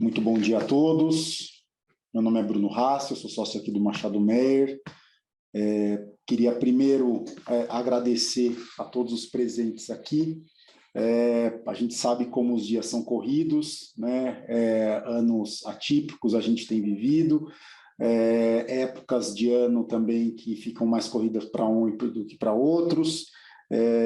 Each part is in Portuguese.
Muito bom dia a todos. Meu nome é Bruno Rassi, eu sou sócio aqui do Machado Meyer. Queria primeiro agradecer a todos os presentes aqui. A gente sabe como os dias são corridos, né? Anos atípicos a gente tem vivido, épocas de ano também que ficam mais corridas para um do que para outros.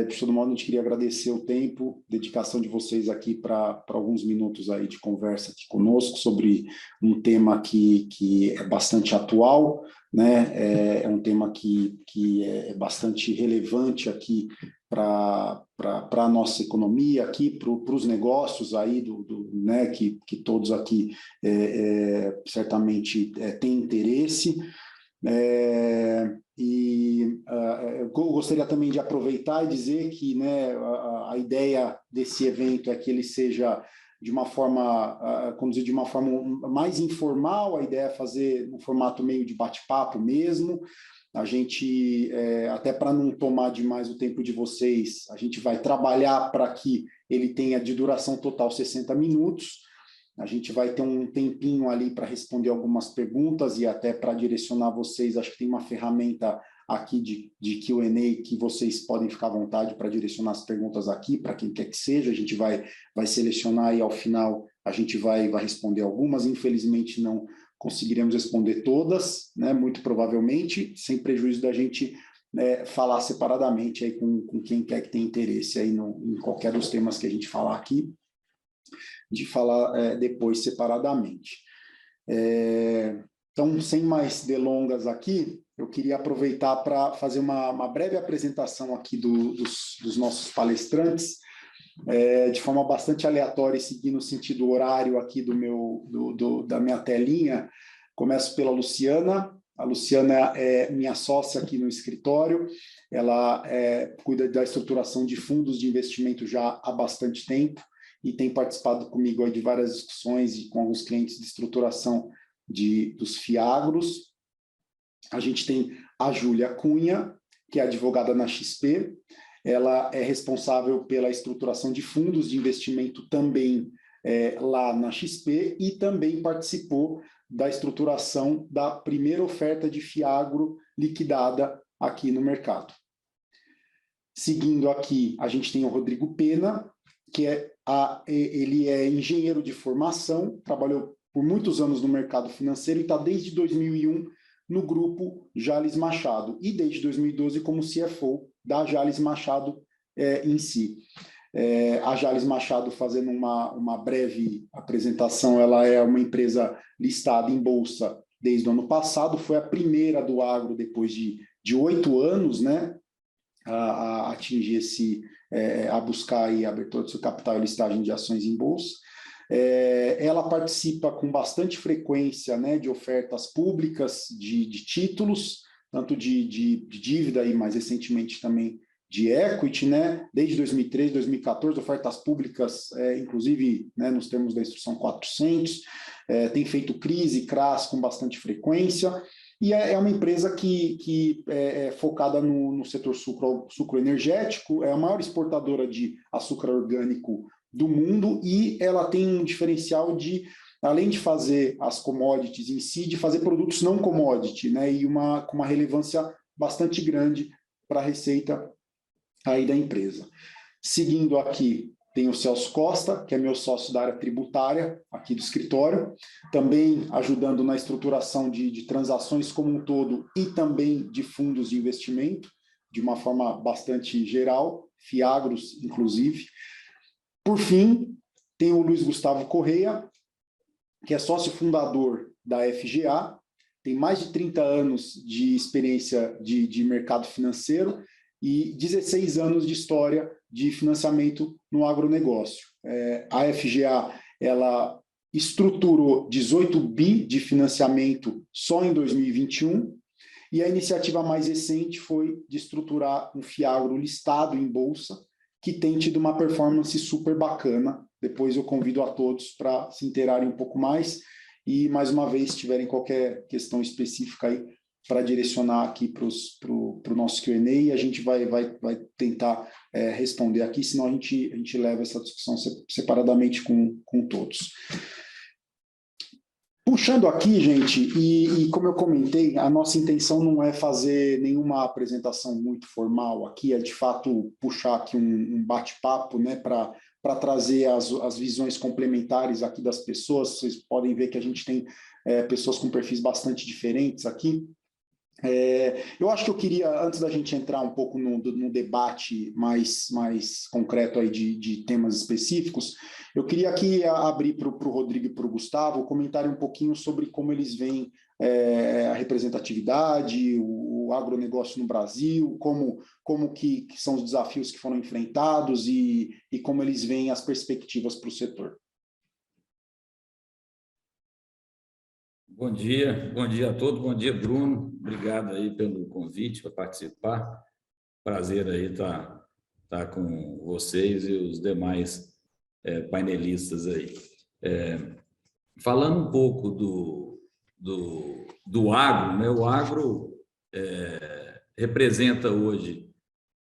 De todo modo, a gente queria agradecer o tempo, dedicação de vocês aqui para alguns minutos aí de conversa aqui conosco sobre um tema que é bastante atual, né? É um tema que é bastante relevante aqui para a nossa economia, aqui para os negócios aí, né? que todos aqui certamente têm interesse. Eu gostaria também de aproveitar e dizer que, né, a ideia desse evento é que ele seja de uma forma, como dizer, de uma forma mais informal. A ideia é fazer no formato meio de bate-papo mesmo. A gente, até para não tomar demais o tempo de vocês, a gente vai trabalhar para que ele tenha de duração total 60 minutos. A gente vai ter um tempinho ali para responder algumas perguntas e até para direcionar vocês. Acho que tem uma ferramenta aqui de Q&A que vocês podem ficar à vontade para direcionar as perguntas aqui, para quem quer que seja. A gente vai selecionar e, ao final, a gente vai responder algumas. Infelizmente, não conseguiremos responder todas, né? Muito provavelmente, sem prejuízo da gente falar separadamente aí com quem quer que tenha interesse aí em qualquer dos temas que a gente falar aqui, de falar depois separadamente. Então, sem mais delongas aqui, eu queria aproveitar para fazer uma breve apresentação aqui dos nossos palestrantes, de forma bastante aleatória e seguindo o sentido horário aqui da minha telinha. Começo pela Luciana. A Luciana é minha sócia aqui no escritório. Ela cuida da estruturação de fundos de investimento já há bastante tempo e tem participado comigo aí de várias discussões e com alguns clientes de estruturação dos FIAGROS. A gente tem a Júlia Cunha, que é advogada na XP. Ela é responsável pela estruturação de fundos de investimento também lá na XP e também participou da estruturação da primeira oferta de FIAGRO liquidada aqui no mercado. Seguindo aqui, a gente tem o Rodrigo Pena, que ele é engenheiro de formação, trabalhou por muitos anos no mercado financeiro e está desde 2001 no grupo Jalles Machado e desde 2012 como CFO da Jalles Machado em si. A Jalles Machado, fazendo uma breve apresentação, ela é uma empresa listada em bolsa desde o ano passado, foi a primeira do agro depois de 8 anos, né, a atingir a buscar aí a abertura do seu capital e listagem de ações em bolsa. Ela participa com bastante frequência, né, de ofertas públicas de títulos, tanto de dívida e mais recentemente também de equity, né, desde 2013, 2014, ofertas públicas, inclusive, né, nos termos da Instrução 400, tem feito CRAS com bastante frequência. E é uma empresa que é focada no setor sucroenergético, é a maior exportadora de açúcar orgânico do mundo e ela tem um diferencial de, além de fazer as commodities em si, de fazer produtos não commodity, né, e com uma relevância bastante grande para a receita aí da empresa. Seguindo aqui, tem o Celso Costa, que é meu sócio da área tributária aqui do escritório, também ajudando na estruturação de transações como um todo e também de fundos de investimento, de uma forma bastante geral, FIAGROS, inclusive. Por fim, tem o Luiz Gustavo Correia, que é sócio fundador da FGA, tem mais de 30 anos de experiência de mercado financeiro e 16 anos de história de financiamento no agronegócio. A FGA, ela estruturou 18 bi de financiamento só em 2021, e a iniciativa mais recente foi de estruturar um FIAGRO listado em bolsa, que tem tido uma performance super bacana. Depois eu convido a todos para se inteirarem um pouco mais e, mais uma vez, se tiverem qualquer questão específica aí, para direcionar aqui para o nosso Q&A, e a gente vai tentar responder aqui, senão a gente leva essa discussão separadamente com todos. Puxando aqui, gente, e como eu comentei, a nossa intenção não é fazer nenhuma apresentação muito formal aqui, é de fato puxar aqui um bate-papo, né, para trazer as visões complementares aqui das pessoas. Vocês podem ver que a gente tem pessoas com perfis bastante diferentes aqui. Eu acho que eu queria, antes da gente entrar um pouco no debate mais concreto aí de temas específicos, eu queria aqui abrir para o Rodrigo e para o Gustavo comentarem um pouquinho sobre como eles veem a representatividade, o agronegócio no Brasil, como que são os desafios que foram enfrentados e como eles veem as perspectivas para o setor. Bom dia a todos, bom dia, Bruno. Obrigado aí pelo convite para participar. Prazer aí estar com vocês e os demais painelistas aí. Falando um pouco do agro, né? O agro representa hoje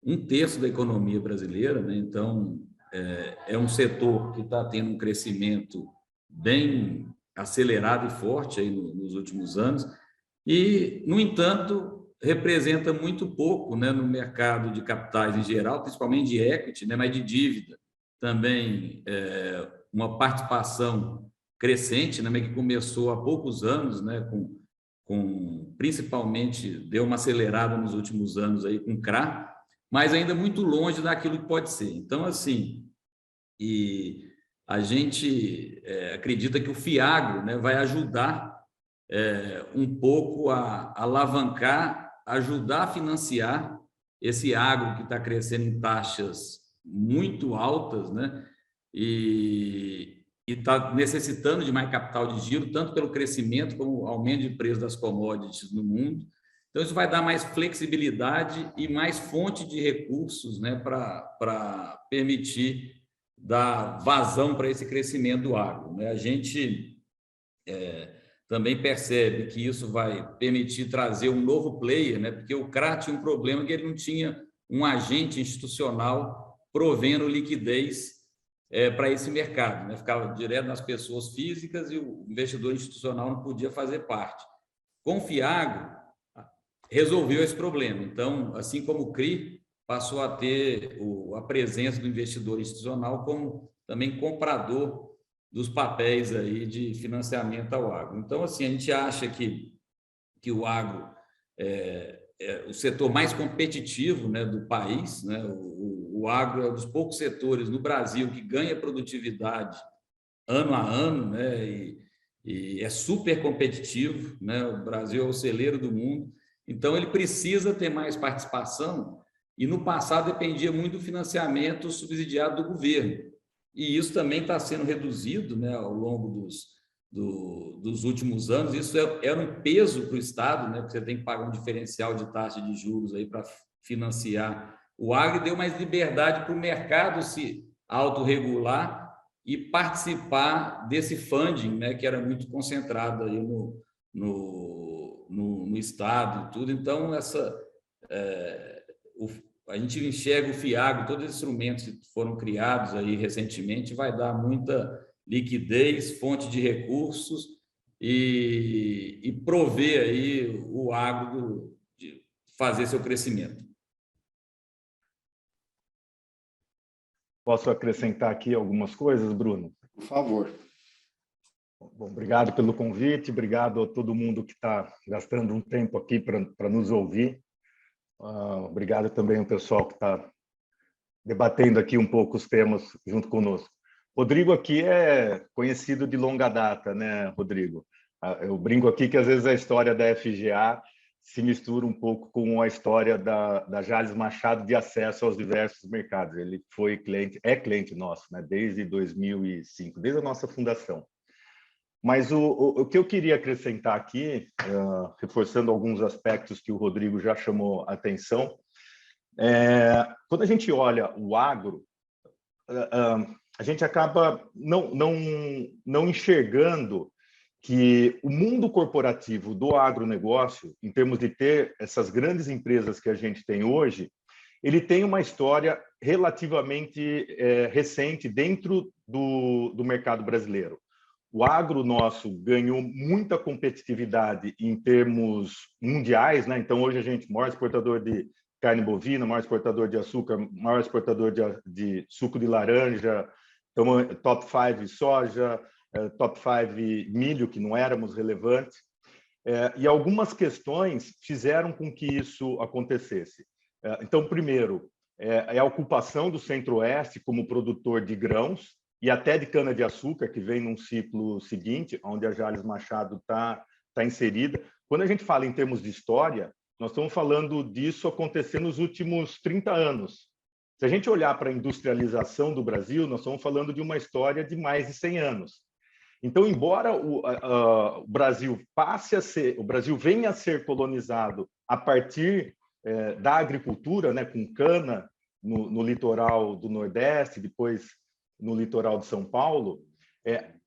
1/3 da economia brasileira, né? Então, é um setor que está tendo um crescimento bem acelerado e forte aí nos últimos anos e, no entanto, representa muito pouco, né, no mercado de capitais em geral, principalmente de equity, né, mas de dívida também, uma participação crescente, né, que começou há poucos anos, né, principalmente deu uma acelerada nos últimos anos aí com o CRA, mas ainda muito longe daquilo que pode ser. Então, assim, e a gente acredita que o FIAGRO, né, vai ajudar um pouco a alavancar, ajudar a financiar esse agro que está crescendo em taxas muito altas, né, e está necessitando de mais capital de giro, tanto pelo crescimento como o aumento de preço das commodities no mundo. Então, isso vai dar mais flexibilidade e mais fonte de recursos, né, para permitir dar vazão para esse crescimento do agro, né? A gente também percebe que isso vai permitir trazer um novo player, né? Porque o CRA tinha um problema que ele não tinha um agente institucional provendo liquidez para esse mercado, né? Ficava direto nas pessoas físicas e o investidor institucional não podia fazer parte. Com o FIAGRO, resolveu esse problema. Então, assim como o CRI passou a ter a presença do investidor institucional como também comprador dos papéis aí de financiamento ao agro. Então, assim, a gente acha que o agro é o setor mais competitivo, né, do país, né? O agro é um dos poucos setores no Brasil que ganha produtividade ano a ano, né? E é super competitivo, né? O Brasil é o celeiro do mundo, então ele precisa ter mais participação, e no passado dependia muito do financiamento subsidiado do governo, e isso também está sendo reduzido, né, ao longo dos últimos anos. Isso era um peso para o Estado, né, porque você tem que pagar um diferencial de taxa de juros aí para financiar o agro, e deu mais liberdade para o mercado se autorregular e participar desse funding, né, que era muito concentrado aí no Estado e tudo. Então, a gente enxerga o FIAGRO, todos os instrumentos que foram criados aí recentemente, vai dar muita liquidez, fonte de recursos e prover aí o agro de fazer seu crescimento. Posso acrescentar aqui algumas coisas, Bruno? Por favor. Bom, obrigado pelo convite, obrigado a todo mundo que está gastando um tempo aqui para nos ouvir. Obrigado também ao pessoal que está debatendo aqui um pouco os temas junto conosco. Rodrigo aqui é conhecido de longa data, né, Rodrigo? Eu brinco aqui que às vezes a história da FGA se mistura um pouco com a história da Jales Machado de acesso aos diversos mercados. Ele foi cliente, é cliente nosso, né, desde 2005, desde a nossa fundação. Mas o que eu queria acrescentar aqui, reforçando alguns aspectos que o Rodrigo já chamou a atenção, quando a gente olha o agro, a gente acaba não enxergando que o mundo corporativo do agronegócio, em termos de ter essas grandes empresas que a gente tem hoje, ele tem uma história relativamente recente dentro do mercado brasileiro. o agro nosso ganhou muita competitividade em termos mundiais, né? Então, hoje a gente é o maior exportador de carne bovina, maior exportador de açúcar, maior exportador de suco de laranja, top 5 de soja, top 5 milho, que não éramos relevantes. E algumas questões fizeram com que isso acontecesse. Então, primeiro, é a ocupação do Centro-Oeste como produtor de grãos e até de cana-de-açúcar, que vem num ciclo seguinte, onde a Jalles Machado está inserida. Quando a gente fala em termos de história, nós estamos falando disso acontecer nos últimos 30 anos. Se a gente olhar para a industrialização do Brasil, nós estamos falando de uma história de mais de 100 anos. Então, embora o Brasil o Brasil venha a ser colonizado a partir da agricultura, né, com cana no litoral do Nordeste, depois no litoral de São Paulo,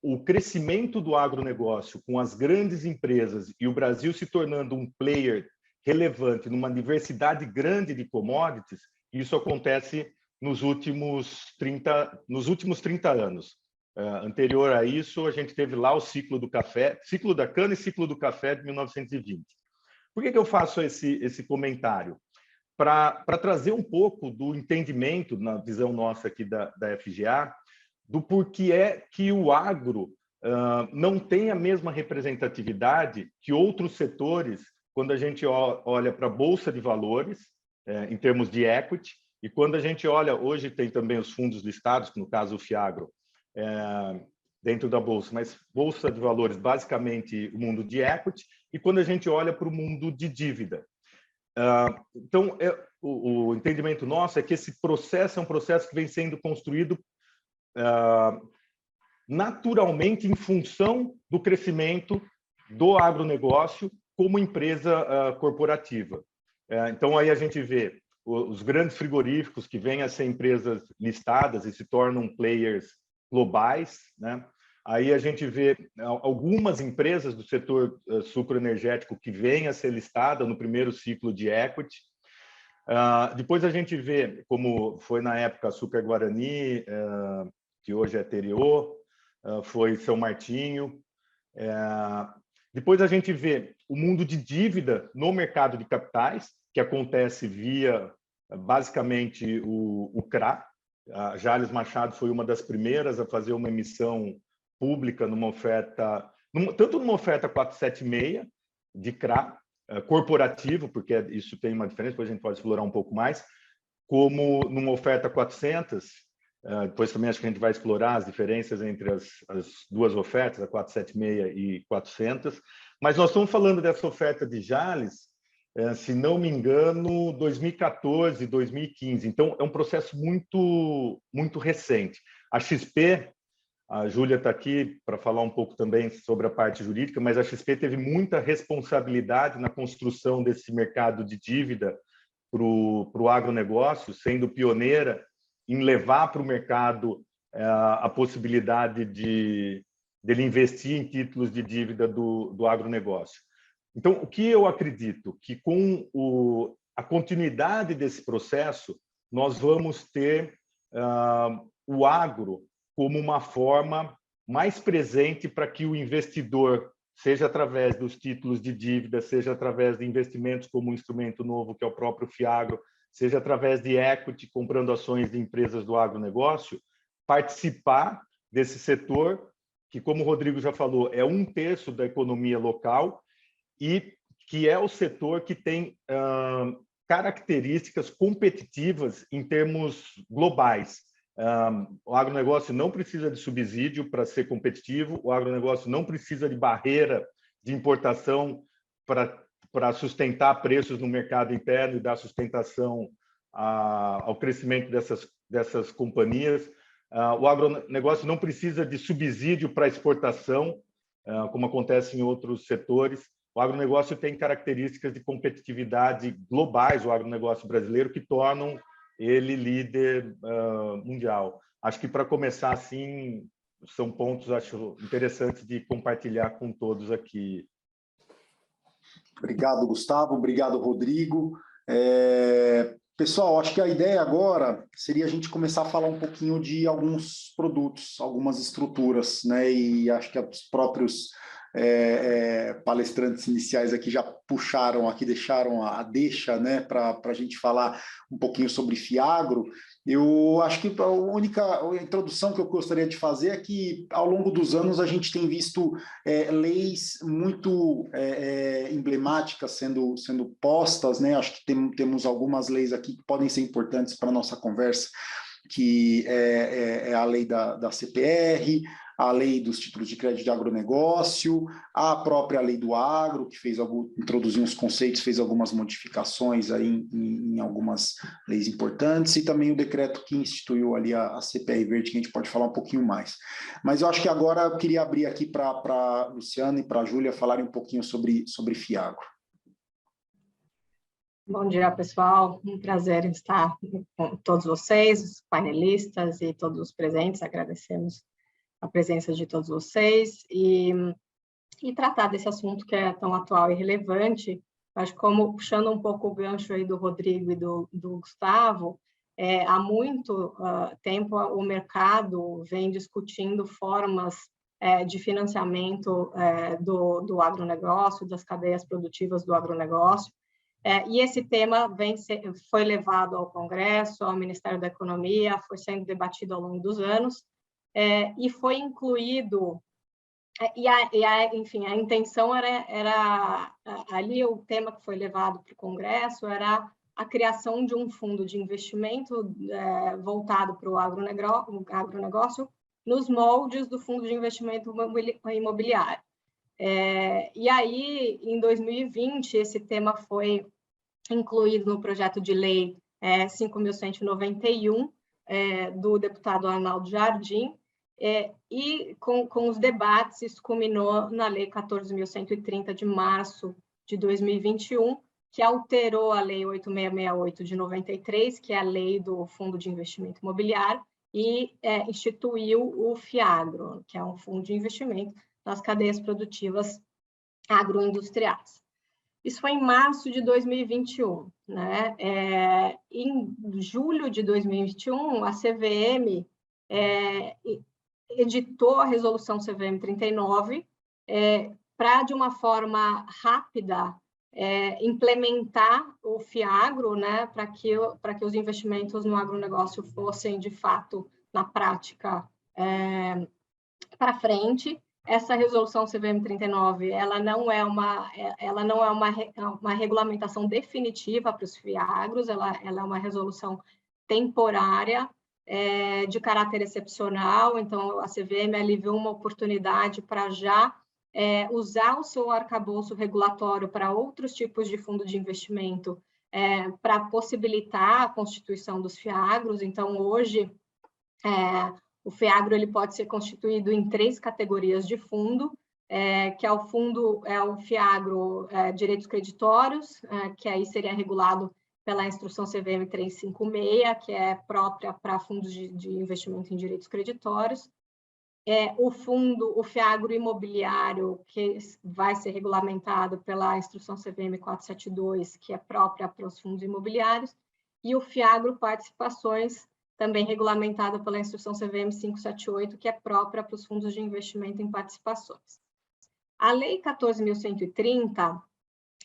o crescimento do agronegócio com as grandes empresas e o Brasil se tornando um player relevante numa diversidade grande de commodities, isso acontece nos últimos 30 anos. Anterior a isso, a gente teve lá o ciclo do café, ciclo da cana e ciclo do café de 1920. Por que eu faço esse comentário? Para trazer um pouco do entendimento, na visão nossa aqui da FGA, do porquê é que o agro não tem a mesma representatividade que outros setores quando a gente olha para a Bolsa de Valores, em termos de equity, e quando a gente olha, hoje tem também os fundos listados, no caso o FIAGRO, dentro da Bolsa, mas Bolsa de Valores, basicamente o mundo de equity, e quando a gente olha para o mundo de dívida. Então, o entendimento nosso é que esse processo é um processo que vem sendo construído naturalmente em função do crescimento do agronegócio como empresa corporativa. Então, aí a gente vê os grandes frigoríficos que vêm a ser empresas listadas e se tornam players globais, né? Aí a gente vê algumas empresas do setor sucroenergético que vêm a ser listada no primeiro ciclo de equity. Depois a gente vê, como foi na época Açúcar Guarani, que hoje é Teriô, foi São Martinho. Depois a gente vê o mundo de dívida no mercado de capitais, que acontece via, basicamente, o CRA. A Jalles Machado foi uma das primeiras a fazer uma emissão pública numa oferta, tanto numa oferta 476 de CRA, corporativo, porque isso tem uma diferença, depois a gente pode explorar um pouco mais, como numa oferta 400, depois também acho que a gente vai explorar as diferenças entre as duas ofertas, a 476 e 400, mas nós estamos falando dessa oferta de Jalles, se não me engano, 2014, 2015. Então, é um processo muito, muito recente. A XP, a Júlia está aqui para falar um pouco também sobre a parte jurídica, mas a XP teve muita responsabilidade na construção desse mercado de dívida para o agronegócio, sendo pioneira em levar para o mercado a possibilidade dele investir em títulos de dívida do agronegócio. Então, o que eu acredito? Que com a continuidade desse processo, nós vamos ter o agro como uma forma mais presente para que o investidor, seja através dos títulos de dívida, seja através de investimentos como um instrumento novo, que é o próprio FIAGRO, seja através de equity, comprando ações de empresas do agronegócio, participar desse setor, que, como o Rodrigo já falou, é 1/3 da economia local, e que é o setor que tem características competitivas em termos globais. O agronegócio não precisa de subsídio para ser competitivo, o agronegócio não precisa de barreira de importação para sustentar preços no mercado interno e dar sustentação ao crescimento dessas companhias. O agronegócio não precisa de subsídio para exportação, como acontece em outros setores. O agronegócio tem características de competitividade globais, o agronegócio brasileiro, que tornam ele líder mundial. Acho que, para começar assim, são pontos, acho, interessantes de compartilhar com todos aqui. Obrigado, Gustavo. Obrigado, Rodrigo. Pessoal, acho que a ideia agora seria a gente começar a falar um pouquinho de alguns produtos, algumas estruturas, né? E acho que os próprios palestrantes iniciais aqui já puxaram aqui, deixaram a deixa, né, para a gente falar um pouquinho sobre Fiagro. Eu acho que a única introdução que eu gostaria de fazer é que, ao longo dos anos, a gente tem visto leis muito emblemáticas sendo postas, né? Acho que temos algumas leis aqui que podem ser importantes para a nossa conversa, que é a lei da CPR, a lei dos títulos de crédito de agronegócio, a própria lei do agro, que introduziu uns conceitos, fez algumas modificações aí em algumas leis importantes, e também o decreto que instituiu ali a CPR Verde, que a gente pode falar um pouquinho mais. Mas eu acho que agora eu queria abrir aqui para a Luciana e para a Júlia falarem um pouquinho sobre Fiagro. Bom dia, pessoal. Um prazer estar com todos vocês, os painelistas e todos os presentes. Agradecemos a presença de todos vocês e tratar desse assunto que é tão atual e relevante. Mas como, puxando um pouco o gancho aí do Rodrigo e do Gustavo, há muito tempo o mercado vem discutindo formas de financiamento do agronegócio, das cadeias produtivas do agronegócio. E esse tema foi levado ao Congresso, ao Ministério da Economia, foi sendo debatido ao longo dos anos, e foi incluído, enfim, a intenção era ali, o tema que foi levado para o Congresso era a criação de um fundo de investimento voltado para o agronegócio nos moldes do Fundo de Investimento Imobiliário. E aí, em 2020, esse tema foi incluído no projeto de lei 5.191, do deputado Arnaldo Jardim, e com os debates, isso culminou na lei 14.130 de março de 2021, que alterou a lei 8.668 de 93, que é a lei do Fundo de Investimento Imobiliário, e instituiu o Fiagro, que é um fundo de investimento nas cadeias produtivas agroindustriais. Isso foi em março de 2021, né? Em julho de 2021, a CVM editou a resolução CVM 39 para, de uma forma rápida, implementar o Fiagro, né, para que os investimentos no agronegócio fossem, de fato, na prática, para frente. Essa resolução CVM 39, ela não é uma regulamentação definitiva para os Fiagros, ela é uma resolução temporária, de caráter excepcional. Então, a CVM ali viu uma oportunidade para já usar o seu arcabouço regulatório para outros tipos de fundo de investimento, para possibilitar a constituição dos Fiagros. Então, hoje, o Fiagro ele pode ser constituído em 3 categorias de fundo, que é o Fiagro Direitos Creditórios, que aí seria regulado pela Instrução CVM 356, que é própria para fundos de investimento em direitos creditórios. O Fiagro Imobiliário, que vai ser regulamentado pela Instrução CVM 472, que é própria para os fundos imobiliários, e o Fiagro Participações, também regulamentado pela Instrução CVM 578, que é própria para os fundos de investimento em participações. A Lei 14.130,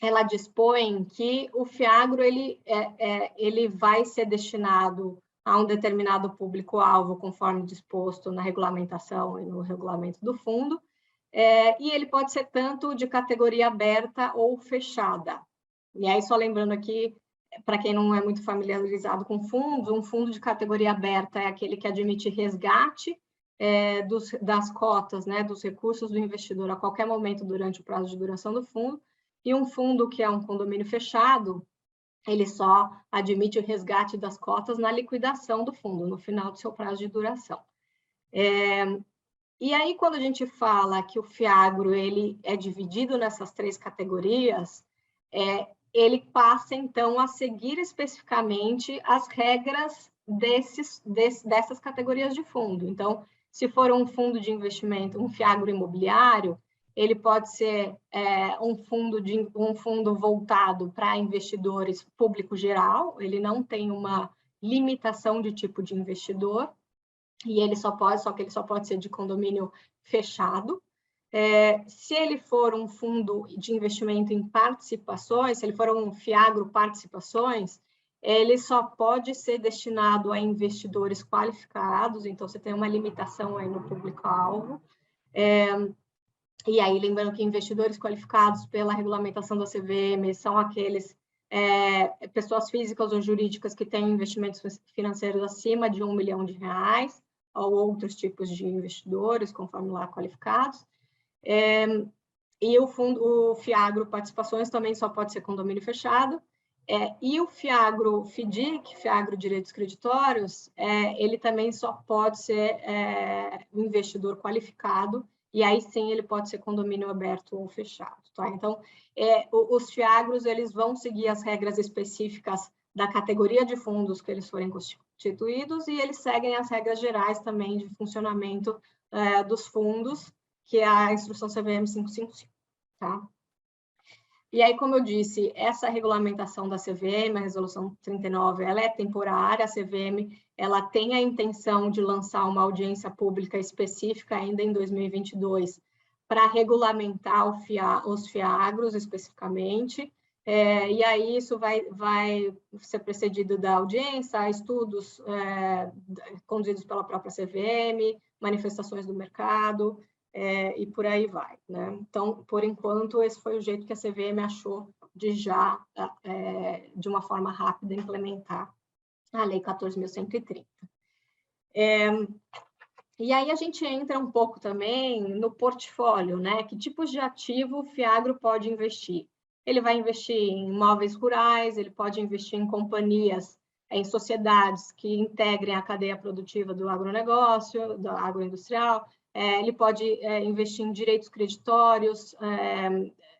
ela dispõe que o Fiagro ele vai ser destinado a um determinado público-alvo, conforme disposto na regulamentação e no regulamento do fundo, e ele pode ser tanto de categoria aberta ou fechada. E aí, só lembrando aqui, para quem não é muito familiarizado com fundos, um fundo de categoria aberta é aquele que admite resgate das cotas, né, dos recursos do investidor a qualquer momento durante o prazo de duração do fundo, e um fundo que é um condomínio fechado, ele só admite o resgate das cotas na liquidação do fundo, no final do seu prazo de duração. E aí, quando a gente fala que o Fiagro ele é dividido nessas 3 categorias, ele passa, então, a seguir especificamente as regras dessas categorias de fundo. Então, se for um fundo de investimento, um Fiagro imobiliário, ele pode ser um fundo voltado para investidores público geral, ele não tem uma limitação de tipo de investidor, e ele só que ele só pode ser de condomínio fechado. Se ele for um fundo de investimento em participações, se ele for um FIAGRO participações, ele só pode ser destinado a investidores qualificados, então você tem uma limitação aí no público-alvo. E aí, lembrando que investidores qualificados pela regulamentação da CVM são aqueles pessoas físicas ou jurídicas que têm investimentos financeiros acima de R$1 milhão, ou outros tipos de investidores, conforme lá qualificados. E o FIAGRO Participações também só pode ser condomínio fechado. E o FIAGRO FIDIC, FIAGRO Direitos Creditórios, ele também só pode ser investidor qualificado, e aí sim ele pode ser condomínio aberto ou fechado. Tá? Então, os FIAGROS eles vão seguir as regras específicas da categoria de fundos que eles forem constituídos, e eles seguem as regras gerais também de funcionamento dos fundos, que é a instrução CVM 555, tá? E aí, como eu disse, essa regulamentação da CVM, a resolução 39, ela é temporária, a CVM, ela tem a intenção de lançar uma audiência pública específica ainda em 2022 para regulamentar os FIAGROS especificamente, e aí isso vai ser precedido da audiência, estudos conduzidos pela própria CVM, manifestações do mercado, e por aí vai, né? Então, por enquanto, esse foi o jeito que a CVM achou de de uma forma rápida, implementar a Lei 14.130. E aí a gente entra um pouco também no portfólio, né? Que tipos de ativo o FIAGRO pode investir? Ele vai investir em imóveis rurais, ele pode investir em companhias, em sociedades que integrem a cadeia produtiva do agronegócio, do agroindustrial. Ele pode investir em direitos creditórios,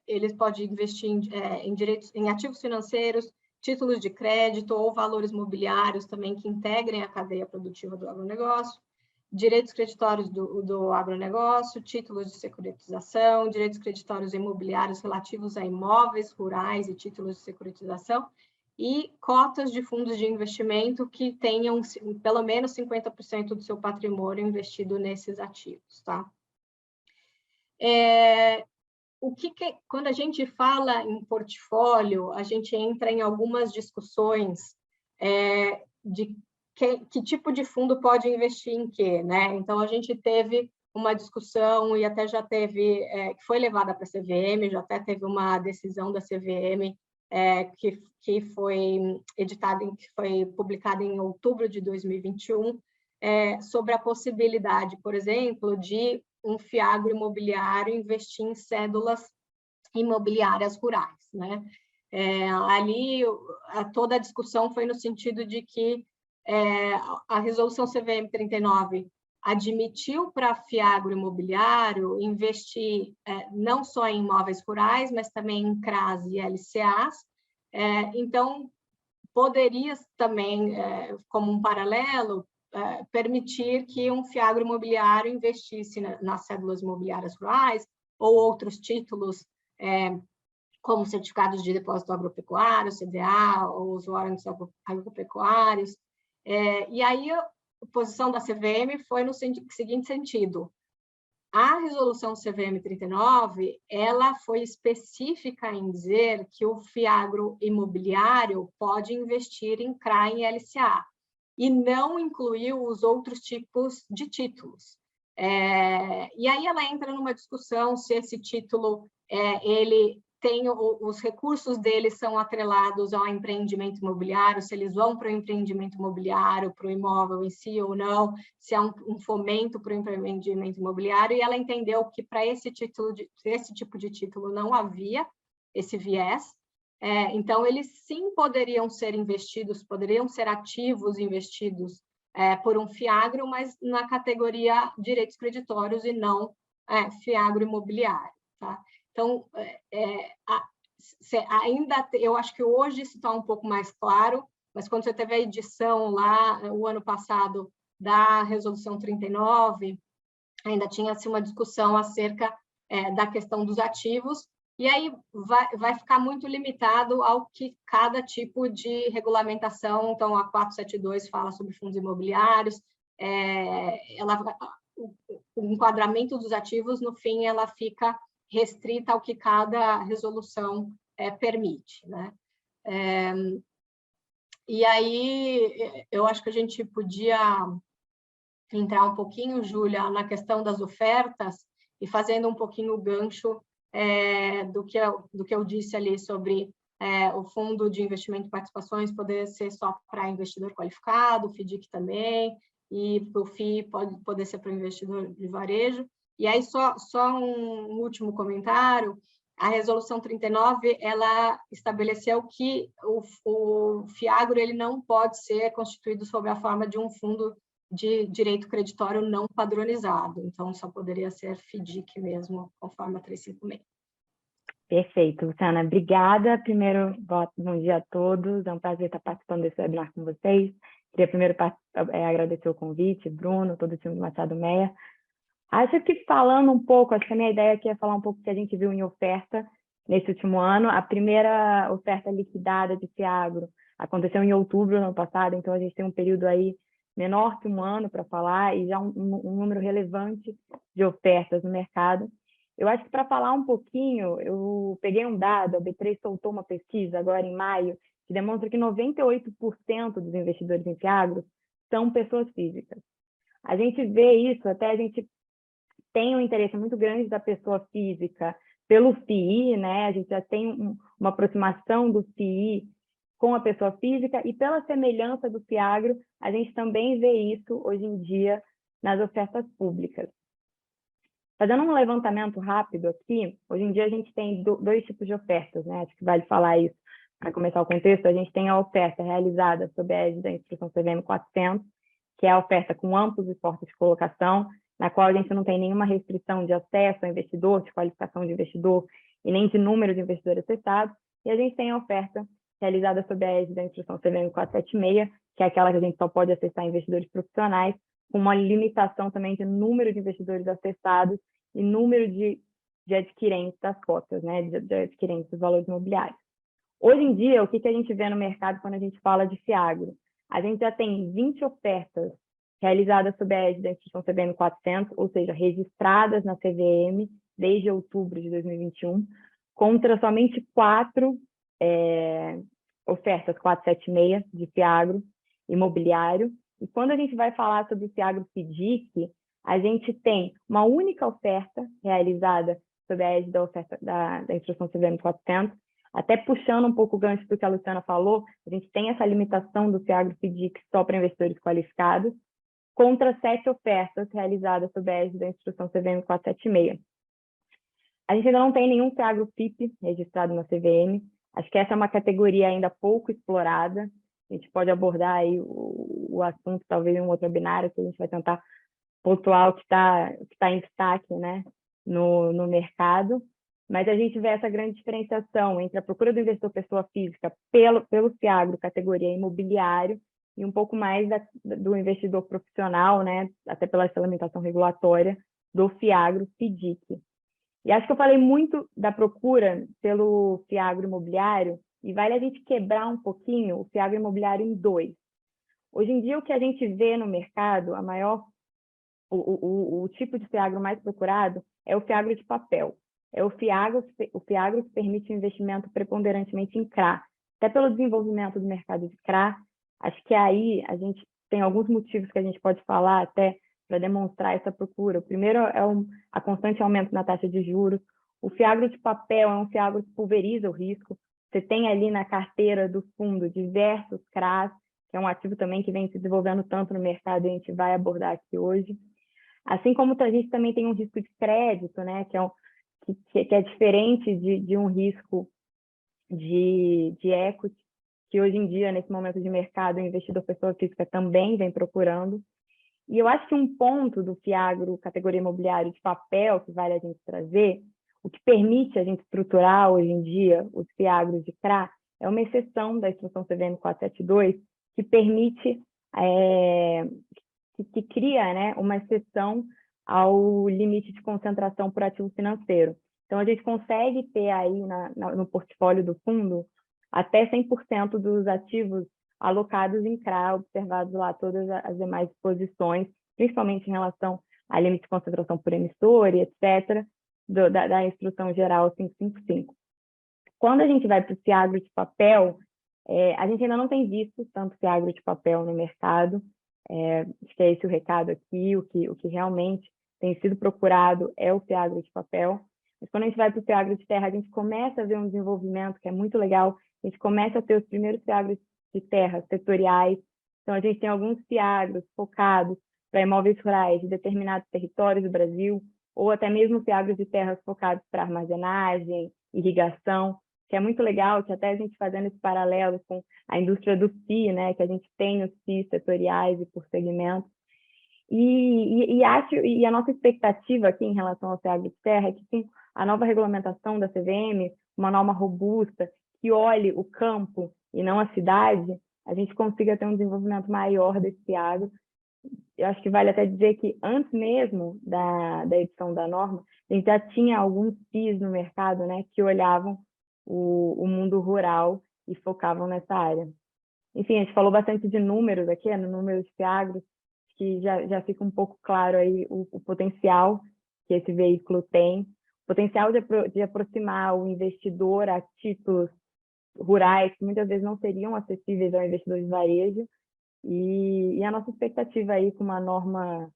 ele pode investir em ativos financeiros, títulos de crédito ou valores mobiliários também que integrem a cadeia produtiva do agronegócio, direitos creditórios do agronegócio, títulos de securitização, direitos creditórios imobiliários relativos a imóveis rurais e títulos de securitização, e cotas de fundos de investimento que tenham pelo menos 50% do seu patrimônio investido nesses ativos, tá? Quando a gente fala em portfólio, a gente entra em algumas discussões de que tipo de fundo pode investir em quê, né? Então, a gente teve uma discussão e até já teve, que foi levada para a CVM, já até teve uma decisão da CVM que foi editada, que foi publicada em outubro de 2021, sobre a possibilidade, por exemplo, de um FIAGRO imobiliário investir em cédulas imobiliárias rurais, né? Ali, toda a discussão foi no sentido de que a resolução CVM 39 admitiu para FIAGRO imobiliário investir não só em imóveis rurais, mas também em CRAs e LCAs. Então, poderia também, como um paralelo, permitir que um FIAGRO imobiliário investisse nas cédulas imobiliárias rurais ou outros títulos, como certificados de depósito agropecuário, CDA, ou os warrants agropecuários. E aí, a posição da CVM foi no seguinte sentido: a resolução CVM 39, ela foi específica em dizer que o FIAGRO imobiliário pode investir em CRA e LCA, e não incluiu os outros tipos de títulos. E aí ela entra numa discussão se esse título, ele tem, os recursos dele são atrelados ao empreendimento imobiliário, se eles vão para o empreendimento imobiliário, para o imóvel em si ou não, se há um fomento para o empreendimento imobiliário, e ela entendeu que para esse tipo de título não havia esse viés. Então, eles sim poderiam ser investidos, poderiam ser ativos investidos por um FIAGRO, mas na categoria direitos creditórios e não FIAGRO imobiliário, tá? Então, ainda eu acho que hoje isso está um pouco mais claro, mas quando você teve a edição lá, o ano passado, da Resolução 39, ainda tinha-se uma discussão acerca da questão dos ativos, e aí vai ficar muito limitado ao que cada tipo de regulamentação, então a 472 fala sobre fundos imobiliários, o enquadramento dos ativos, no fim, ela fica restrita ao que cada resolução permite, né? E aí, eu acho que a gente podia entrar um pouquinho, Júlia, na questão das ofertas e fazendo um pouquinho o gancho do que eu disse ali sobre o fundo de investimento e participações poder ser só para investidor qualificado, o FDIC também, e o FII pode poder ser para o investidor de varejo. E aí, só um último comentário, a Resolução 39, ela estabeleceu que o FIAGRO ele não pode ser constituído sob a forma de um fundo de direito creditório não padronizado. Então, só poderia ser FDIC mesmo, conforme a 356. Perfeito, Luciana. Obrigada. Primeiro, bom dia a todos. É um prazer estar participando desse webinar com vocês. Queria primeiro agradecer o convite, Bruno, todo o time do Machado Meia. Acho que falando um pouco, acho que a minha ideia aqui é falar um pouco do que a gente viu em oferta nesse último ano. A primeira oferta liquidada de FIAGRO aconteceu em outubro do ano passado, então a gente tem um período aí menor que um ano para falar e já um número relevante de ofertas no mercado. Eu acho que para falar um pouquinho, eu peguei um dado, a B3 soltou uma pesquisa agora em maio, que demonstra que 98% dos investidores em FIAGRO são pessoas físicas. A gente vê isso, até a gente tem um interesse muito grande da pessoa física pelo FII, né? A gente já tem uma aproximação do FII com a pessoa física e pela semelhança do FIAGRO, a gente também vê isso hoje em dia nas ofertas públicas. Fazendo um levantamento rápido aqui, hoje em dia a gente tem dois tipos de ofertas, né? Acho que vale falar isso para começar o contexto. A gente tem a oferta realizada sob a égide da Instrução CVM 400, que é a oferta com amplos esforços de colocação, na qual a gente não tem nenhuma restrição de acesso ao investidor, de qualificação de investidor e nem de número de investidores acessados. E a gente tem a oferta realizada sob a égide da Instrução CVM 476, que é aquela que a gente só pode acessar investidores profissionais, com uma limitação também de número de investidores acessados e número de adquirentes das cotas, né, de adquirentes dos valores imobiliários. Hoje em dia, o que a gente vê no mercado quando a gente fala de FIAGRO? A gente já tem 20 ofertas realizadas sob a égide da Instrução CVM 400, ou seja, registradas na CVM desde outubro de 2021, contra somente 4 ofertas 476 de FIAGRO imobiliário. E quando a gente vai falar sobre o FIAGRO FDIC, a gente tem uma única oferta realizada sob a égide da oferta da Instrução CVM 400, até puxando um pouco o gancho do que a Luciana falou, a gente tem essa limitação do FIAGRO FDIC só para investidores qualificados, contra 7 ofertas realizadas sob a égide da Instrução CVM 476. A gente ainda não tem nenhum FIAGRO FIP registrado na CVM. Acho que essa é uma categoria ainda pouco explorada. A gente pode abordar aí o assunto, talvez em um outro webinário, que a gente vai tentar pontuar o que tá em destaque, né, no mercado. Mas a gente vê essa grande diferenciação entre a procura do investidor pessoa física pelo FIAGRO, categoria imobiliário, e um pouco mais do investidor profissional, né, até pela regulamentação regulatória, do FIAGRO FDIC. E acho que eu falei muito da procura pelo FIAGRO imobiliário, e vale a gente quebrar um pouquinho o FIAGRO imobiliário em 2. Hoje em dia, o que a gente vê no mercado, o tipo de FIAGRO mais procurado é o FIAGRO de papel. É o FIAGRO que permite o investimento preponderantemente em CRA. Até pelo desenvolvimento do mercado de CRA, acho que aí a gente tem alguns motivos que a gente pode falar até para demonstrar essa procura. O primeiro é a constante aumento na taxa de juros. O FIAGRO de papel é um FIAGRO que pulveriza o risco. Você tem ali na carteira do fundo diversos CRAs, que é um ativo também que vem se desenvolvendo tanto no mercado e a gente vai abordar aqui hoje. Assim como a gente também tem um risco de crédito, né, que é diferente de um risco de equity, que hoje em dia, nesse momento de mercado, o investidor pessoa física também vem procurando. E eu acho que um ponto do FIAGRO, categoria imobiliário de papel, que vale a gente trazer, o que permite a gente estruturar hoje em dia os FIAGROs de CRA, é uma exceção da Instrução CVM 472, que permite, que cria, né, uma exceção ao limite de concentração por ativo financeiro. Então, a gente consegue ter aí no portfólio do fundo até 100% dos ativos alocados em CRA, observados lá todas as demais posições, principalmente em relação a limite de concentração por emissor e etc., da Instrução Geral 555. Quando a gente vai para o FIAGRO de papel, a gente ainda não tem visto tanto FIAGRO de papel no mercado. Acho que é esse o recado aqui. O que realmente tem sido procurado é o FIAGRO de papel. Mas quando a gente vai para o FIAGRO de terra, a gente começa a ver um desenvolvimento que é muito legal. A gente começa a ter os primeiros FIAGROs de terra setoriais. Então, a gente tem alguns FIAGROs focados para imóveis rurais de determinados territórios do Brasil, ou até mesmo FIAGROs de terras focados para armazenagem, irrigação, que é muito legal, que até a gente fazendo esse paralelo com a indústria do FI, né, que a gente tem os FIs setoriais e por segmento. E a nossa expectativa aqui em relação ao FIAGRO de terra é que com a nova regulamentação da CVM, uma norma robusta, que olhe o campo e não a cidade, a gente consiga ter um desenvolvimento maior desse FIAGRO. Eu acho que vale até dizer que antes mesmo da edição da norma, a gente já tinha alguns FIs no mercado, né, que olhavam o mundo rural e focavam nessa área. Enfim, a gente falou bastante de números aqui, no número de FIAGROs, que já fica um pouco claro aí o potencial que esse veículo tem, o potencial de aproximar o investidor a títulos rurais que muitas vezes não seriam acessíveis ao investidor de varejo, e a nossa expectativa aí com uma norma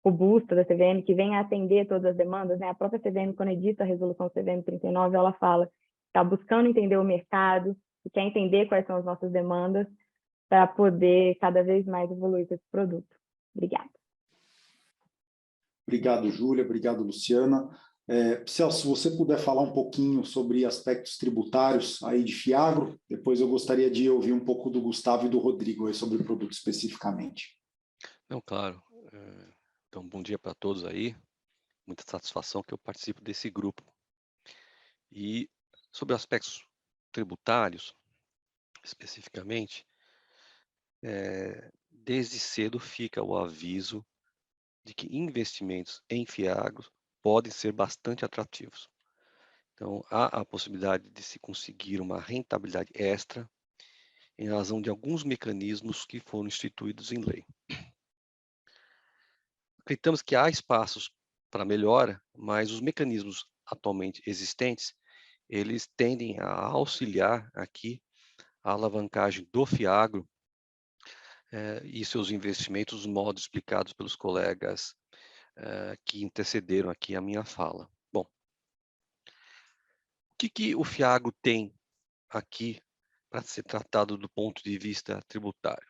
robusta da CVM, que venha atender todas as demandas, né? A própria CVM, quando edita a resolução CVM 39, ela fala que está buscando entender o mercado e quer entender quais são as nossas demandas para poder cada vez mais evoluir com esse produto. Obrigada. Obrigado, Júlia. Obrigado, Luciana. Celso, se você puder falar um pouquinho sobre aspectos tributários aí de FIAGRO, depois eu gostaria de ouvir um pouco do Gustavo e do Rodrigo aí sobre o produto especificamente. Não, claro. Então, bom dia para todos aí. Muita satisfação que eu participo desse grupo. E sobre aspectos tributários, especificamente, desde cedo fica o aviso de que investimentos em FIAGROs podem ser bastante atrativos. Então, há a possibilidade de se conseguir uma rentabilidade extra em razão de alguns mecanismos que foram instituídos em lei. Acreditamos que há espaços para melhora, mas os mecanismos atualmente existentes, eles tendem a auxiliar aqui a alavancagem do FIAGRO e seus investimentos, os modos explicados pelos colegas que antecederam aqui a minha fala. Bom, o que o FIAGRO tem aqui para ser tratado do ponto de vista tributário?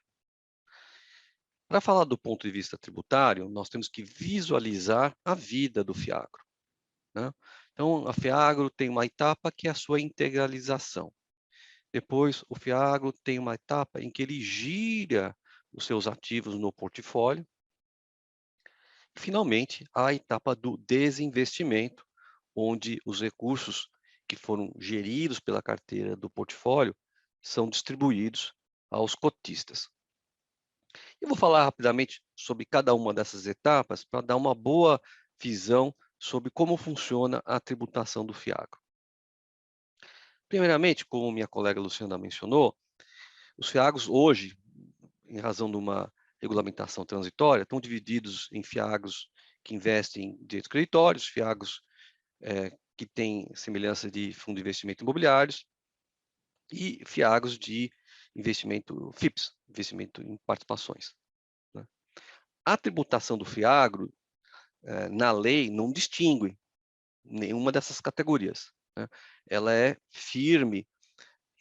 Para falar do ponto de vista tributário, nós temos que visualizar a vida do FIAGRO, né? Então, a FIAGRO tem uma etapa que é a sua integralização. Depois, o FIAGRO tem uma etapa em que ele gira os seus ativos no portfólio. E, finalmente, a etapa do desinvestimento, onde os recursos que foram geridos pela carteira do portfólio são distribuídos aos cotistas. Eu vou falar rapidamente sobre cada uma dessas etapas para dar uma boa visão sobre como funciona a tributação do FIAGRO. Primeiramente, como minha colega Luciana mencionou, os FIAGROs hoje, em razão de uma regulamentação transitória, estão divididos em FIAGROs que investem em direitos creditórios, FIAGROs que têm semelhança de fundo de investimento imobiliários e FIAGROs de investimento FIPS, investimento em participações, né? A tributação do FIAGRO, na lei, não distingue nenhuma dessas categorias, né? Ela é firme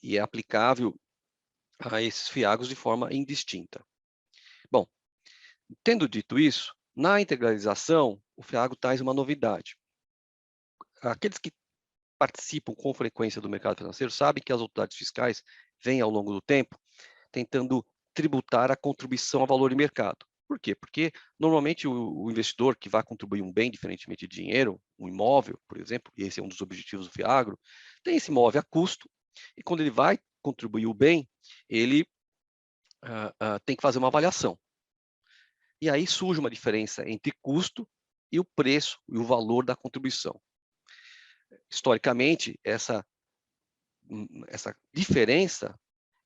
e é aplicável a esses FIAGROs de forma indistinta. Bom, tendo dito isso, na integralização, o FIAGRO traz uma novidade. Aqueles que participam com frequência do mercado financeiro sabem que as autoridades fiscais vêm, ao longo do tempo, tentando tributar a contribuição ao valor de mercado. Por quê? Porque, normalmente, o investidor que vai contribuir um bem, diferentemente de dinheiro, um imóvel, por exemplo, e esse é um dos objetivos do FIAGRO, tem esse imóvel a custo, e quando ele vai contribuir o bem, ele tem que fazer uma avaliação. E aí surge uma diferença entre custo e o preço e o valor da contribuição. Historicamente, essa diferença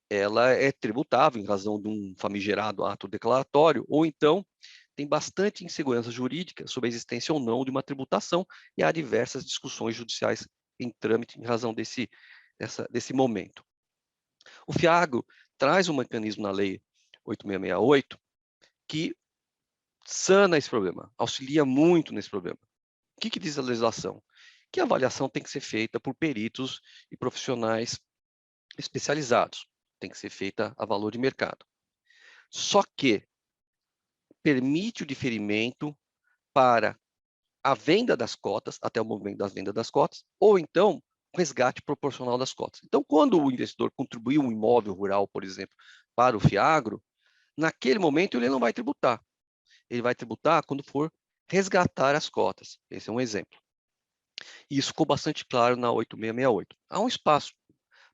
ela é tributável em razão de um famigerado ato declaratório, ou então tem bastante insegurança jurídica sobre a existência ou não de uma tributação, e há diversas discussões judiciais em trâmite em razão desse momento. O FIAGRO traz um mecanismo na Lei 8668 que sana esse problema, auxilia muito nesse problema. O que diz a legislação? Que a avaliação tem que ser feita por peritos e profissionais especializados, tem que ser feita a valor de mercado. Só que permite o diferimento para a venda das cotas, até o momento da venda das cotas, ou então o resgate proporcional das cotas. Então, quando o investidor contribuiu um imóvel rural, por exemplo, para o FIAGRO, naquele momento ele não vai tributar. Ele vai tributar quando for resgatar as cotas. Esse é um exemplo. E isso ficou bastante claro na 8668. Há um espaço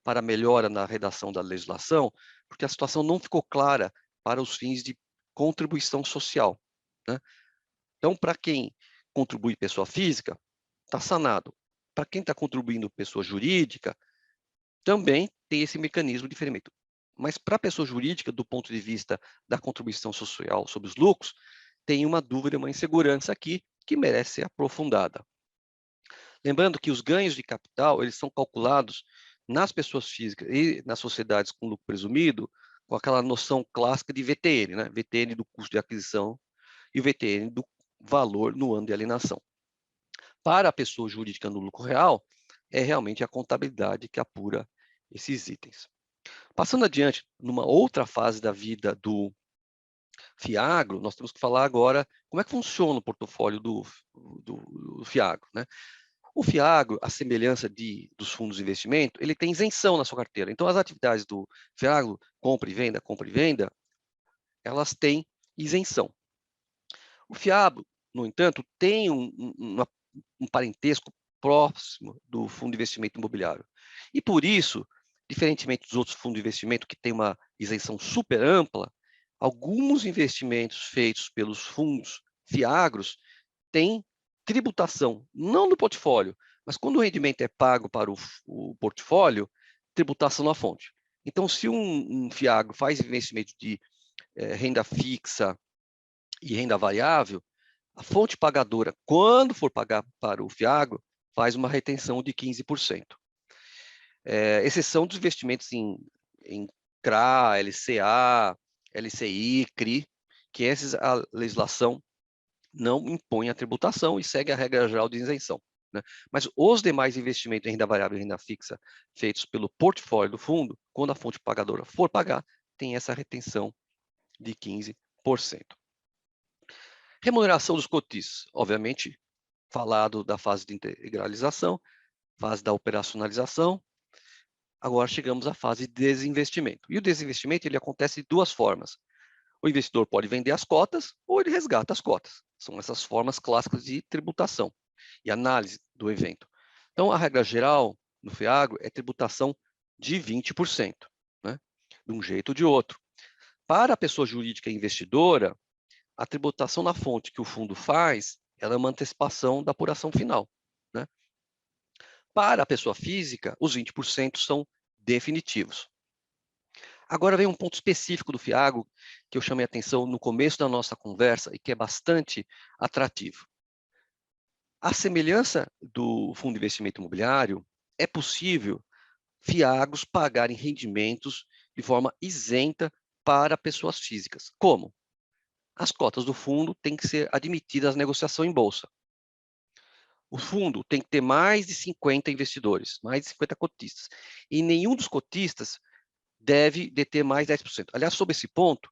para melhora na redação da legislação, porque a situação não ficou clara para os fins de contribuição social, né? Então, para quem contribui pessoa física, está sanado. Para quem está contribuindo pessoa jurídica, também tem esse mecanismo de diferimento. Mas para a pessoa jurídica, do ponto de vista da contribuição social sobre os lucros, tem uma dúvida, uma insegurança aqui que merece ser aprofundada. Lembrando que os ganhos de capital, eles são calculados nas pessoas físicas e nas sociedades com lucro presumido, com aquela noção clássica de VTN, né? VTN do custo de aquisição e o VTN do valor no ano de alienação. Para a pessoa jurídica no lucro real, é realmente a contabilidade que apura esses itens. Passando adiante, numa outra fase da vida do FIAGRO, nós temos que falar agora como é que funciona o portfólio do FIAGRO, né? O FIAGRO, a semelhança dos fundos de investimento, ele tem isenção na sua carteira. Então, as atividades do FIAGRO, compra e venda, elas têm isenção. O FIAGRO, no entanto, tem um parentesco próximo do fundo de investimento imobiliário. E por isso, diferentemente dos outros fundos de investimento que têm uma isenção super ampla, alguns investimentos feitos pelos fundos FIAGROS têm tributação, não no portfólio, mas quando o rendimento é pago para o portfólio, tributação na fonte. Então, se um FIAGRO faz investimento de renda fixa e renda variável, a fonte pagadora, quando for pagar para o FIAGRO, faz uma retenção de 15%. Exceção dos investimentos em CRA, LCA, LCI, CRI, que a legislação não impõe a tributação e segue a regra geral de isenção, né? Mas os demais investimentos em renda variável e renda fixa feitos pelo portfólio do fundo, quando a fonte pagadora for pagar, tem essa retenção de 15%. Remuneração dos cotistas, obviamente, falado da fase de integralização, fase da operacionalização. Agora chegamos à fase de desinvestimento. E o desinvestimento ele acontece de duas formas. O investidor pode vender as cotas ou ele resgata as cotas. São essas formas clássicas de tributação e análise do evento. Então, a regra geral no FIAGRO é tributação de 20%, né? De um jeito ou de outro. Para a pessoa jurídica investidora, a tributação na fonte que o fundo faz, ela é uma antecipação da apuração final, né? Para a pessoa física, os 20% são definitivos. Agora vem um ponto específico do FIAGRO que eu chamei a atenção no começo da nossa conversa e que é bastante atrativo. A semelhança do fundo de investimento imobiliário, é possível FIAGROS pagarem rendimentos de forma isenta para pessoas físicas. Como? As cotas do fundo têm que ser admitidas à negociação em bolsa. O fundo tem que ter mais de 50 investidores, mais de 50 cotistas. E nenhum dos cotistas deve deter mais de 10%. Aliás, sobre esse ponto,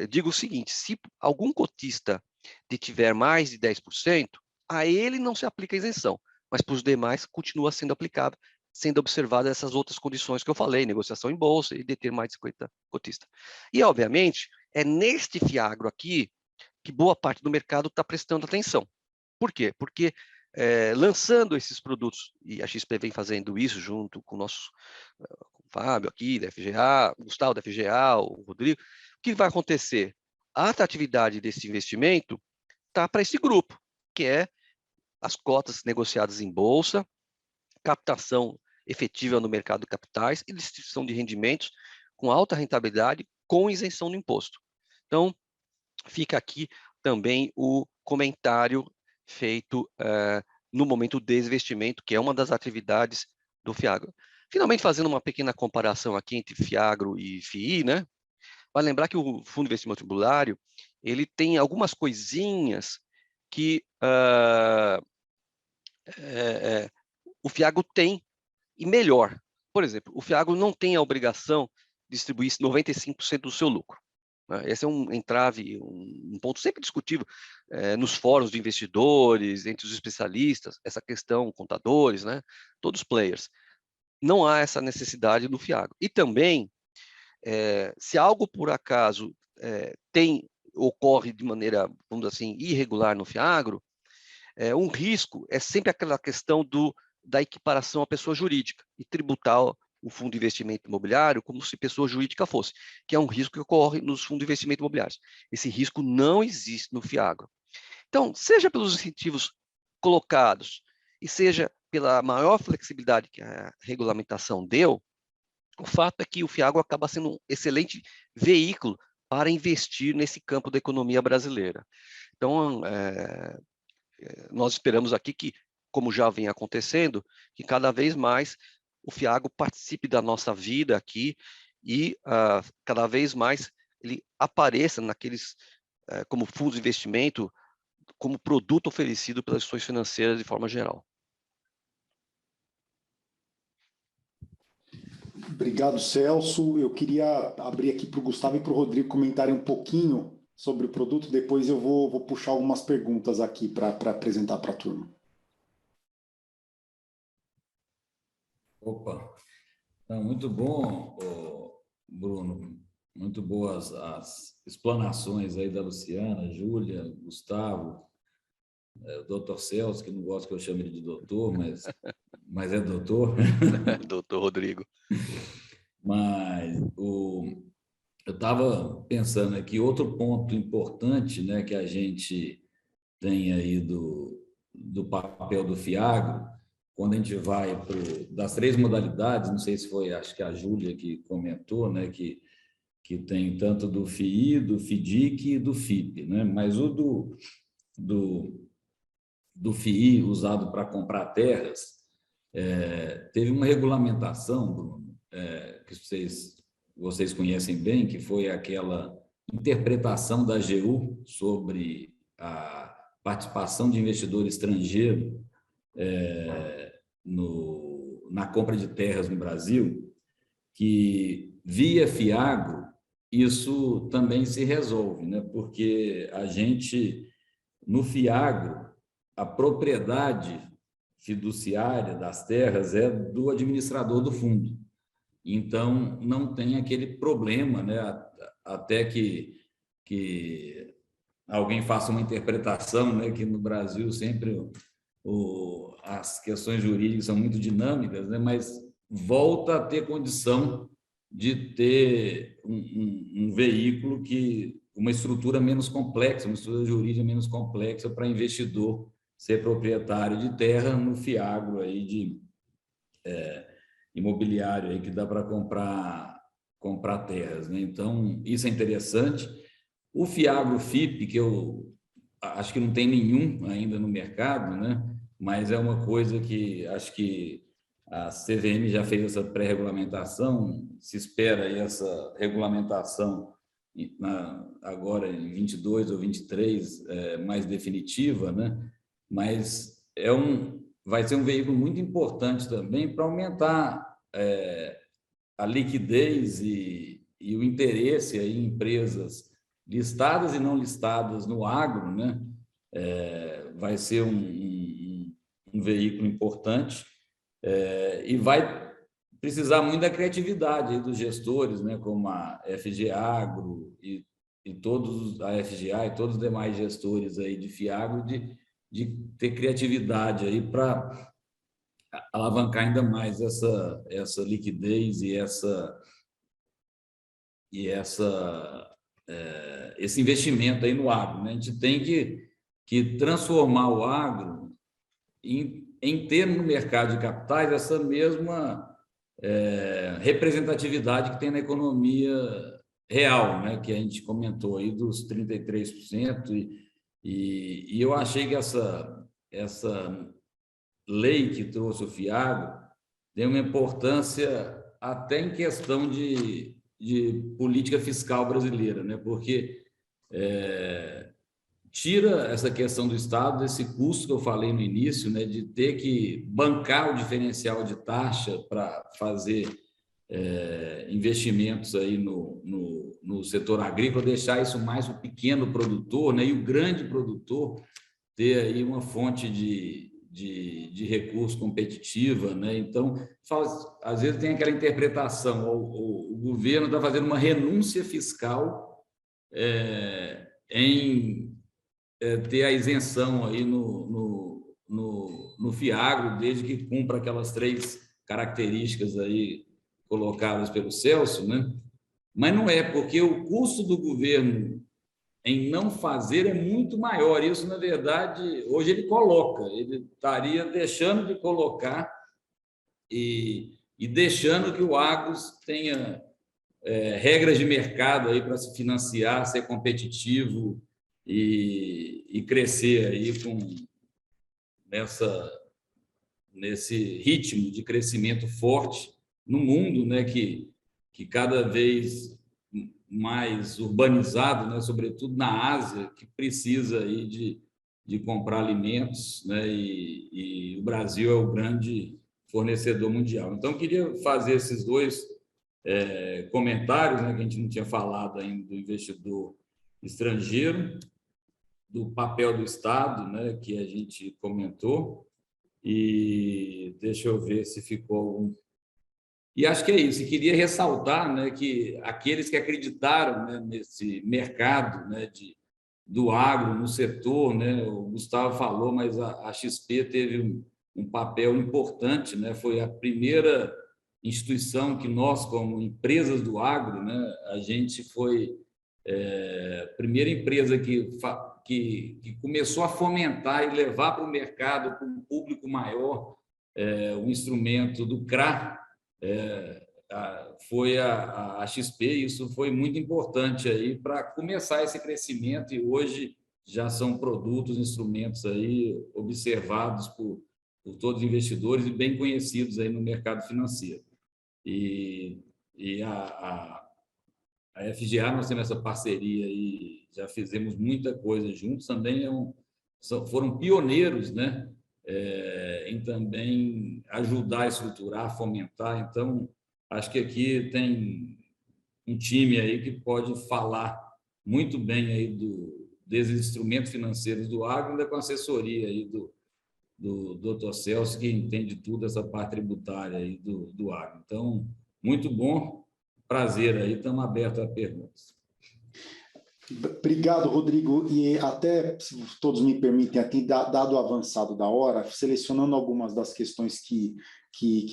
digo o seguinte, se algum cotista detiver mais de 10%, a ele não se aplica a isenção, mas para os demais continua sendo aplicável, sendo observadas essas outras condições que eu falei, negociação em bolsa e deter mais de 50 cotistas. E, obviamente, é neste FIAGRO aqui que boa parte do mercado está prestando atenção. Por quê? Porque lançando esses produtos, e a XP vem fazendo isso junto com o nosso com o Fábio aqui, da FGA, o Gustavo da FGA, o Rodrigo, o que vai acontecer? A atratividade desse investimento está para esse grupo, que é as cotas negociadas em bolsa, captação efetiva no mercado de capitais e distribuição de rendimentos com alta rentabilidade com isenção do imposto. Então, fica aqui também o comentário feito no momento do desinvestimento, que é uma das atividades do FIAGRO. Finalmente, fazendo uma pequena comparação aqui entre FIAGRO e FII, né? Vale lembrar que o Fundo de Investimento Imobiliário, ele tem algumas coisinhas que o FIAGRO tem, e melhor. Por exemplo, o FIAGRO não tem a obrigação de distribuir 95% do seu lucro. Esse é um entrave, um ponto sempre discutível nos fóruns de investidores, entre os especialistas, essa questão, contadores, né? Todos os players. Não há essa necessidade no FIAGRO. E também, se algo por acaso ocorre de maneira, vamos dizer assim, irregular no FIAGRO, um risco é sempre aquela questão da equiparação à pessoa jurídica e tributar o fundo de investimento imobiliário como se pessoa jurídica fosse, que é um risco que ocorre nos fundos de investimento imobiliários. Esse risco não existe no FIAGRO. Então, seja pelos incentivos colocados e seja pela maior flexibilidade que a regulamentação deu, o fato é que o FIAGRO acaba sendo um excelente veículo para investir nesse campo da economia brasileira. Então, nós esperamos aqui que, como já vem acontecendo, que cada vez mais o FIAGRO participe da nossa vida aqui e cada vez mais ele apareça naqueles, como fundos de investimento, como produto oferecido pelas instituições financeiras de forma geral. Obrigado, Celso. Eu queria abrir aqui para o Gustavo e para o Rodrigo comentarem um pouquinho sobre o produto, depois eu vou puxar algumas perguntas aqui para apresentar para a turma. Opa, então, muito bom, Bruno, muito boas as explanações aí da Luciana, Júlia, Gustavo, o Dr. Celso, que não gosta que eu chame ele de doutor, mas é doutor. Doutor Rodrigo. Mas eu estava pensando aqui, outro ponto importante, né, que a gente tem aí do papel do FIAGRO, quando a gente vai das 3 modalidades, não sei se foi, acho que a Júlia que comentou, né, que tem tanto do FII, do FIDIC e do FIP, né, mas o do FII usado para comprar terras, teve uma regulamentação, Bruno, que vocês conhecem bem, que foi aquela interpretação da AGU sobre a participação de investidor estrangeiro na compra de terras no Brasil, que via FIAGRO isso também se resolve, né? Porque a gente, no FIAGRO, a propriedade fiduciária das terras é do administrador do fundo. Então, não tem aquele problema, né? Até que alguém faça uma interpretação, né? Que no Brasil sempre as questões jurídicas são muito dinâmicas, né? Mas volta a ter condição de ter um veículo uma estrutura menos complexa, uma estrutura jurídica menos complexa para investidor ser proprietário de terra no FIAGRO aí de imobiliário aí que dá para comprar terras, né? Então, isso é interessante. O FIAGRO-FIP, que eu acho que não tem nenhum ainda no mercado, né? Mas é uma coisa que acho que a CVM já fez essa pré-regulamentação, se espera aí essa regulamentação agora em 22 ou 23 mais definitiva, né? Mas vai ser um veículo muito importante também para aumentar a liquidez e o interesse aí em empresas listadas e não listadas no agro, né? Vai ser um veículo importante e vai precisar muito da criatividade aí dos gestores, né? Como a FG Agro e todos a FGA e todos os demais gestores aí de FIAGRO de ter criatividade aí para alavancar ainda mais essa liquidez e esse investimento aí no agro, né? A gente tem que que transformar o agro em ter no mercado de capitais essa mesma representatividade que tem na economia real, né, que a gente comentou aí dos 33%, e eu achei que essa lei que trouxe o FIAGRO tem uma importância até em questão de política fiscal brasileira, né, porque tira essa questão do Estado, desse custo que eu falei no início, né, de ter que bancar o diferencial de taxa para fazer investimentos aí no setor agrícola, deixar isso mais o pequeno produtor, né, e o grande produtor ter aí uma fonte de recurso competitiva, né? Então, às vezes tem aquela interpretação, o governo está fazendo uma renúncia fiscal em ter a isenção aí no FIAGRO, desde que cumpra aquelas 3 características aí colocadas pelo Celso, né? Mas não é, porque o custo do governo em não fazer é muito maior. Isso, na verdade, hoje ele coloca, ele estaria deixando de colocar e deixando que o agro tenha regras de mercado aí para se financiar, ser competitivo e crescer aí nesse ritmo de crescimento forte no mundo, né, que cada vez mais urbanizado, né, sobretudo na Ásia, que precisa aí de comprar alimentos, né, e o Brasil é o grande fornecedor mundial. Então, eu queria fazer esses 2 comentários, né, que a gente não tinha falado ainda, do investidor estrangeiro, do papel do Estado, né, que a gente comentou, e deixa eu ver se ficou algum. E acho que é isso. E queria ressaltar, né, que aqueles que acreditaram, né, nesse mercado, né, do agro, no setor, né, o Gustavo falou, mas a XP teve um papel importante, né, foi a primeira instituição que nós, como empresas do agro, né, a gente foi a primeira empresa que começou a fomentar e levar para o mercado, para um público maior, o instrumento do CRA, foi a XP. Isso foi muito importante aí para começar esse crescimento, e hoje já são produtos, instrumentos aí observados por todos os investidores e bem conhecidos aí no mercado financeiro. E a FGA, nós temos essa parceria e já fizemos muita coisa juntos, também foram pioneiros, né, em também ajudar a estruturar, fomentar. Então, acho que aqui tem um time aí que pode falar muito bem aí desses instrumentos financeiros do agro, ainda com assessoria aí do Dr. Celso, que entende tudo essa parte tributária aí do agro. Então, muito bom, prazer aí, estamos abertos a perguntas. Obrigado, Rodrigo. E até, se todos me permitem, aqui, dado o avançado da hora, selecionando algumas das questões que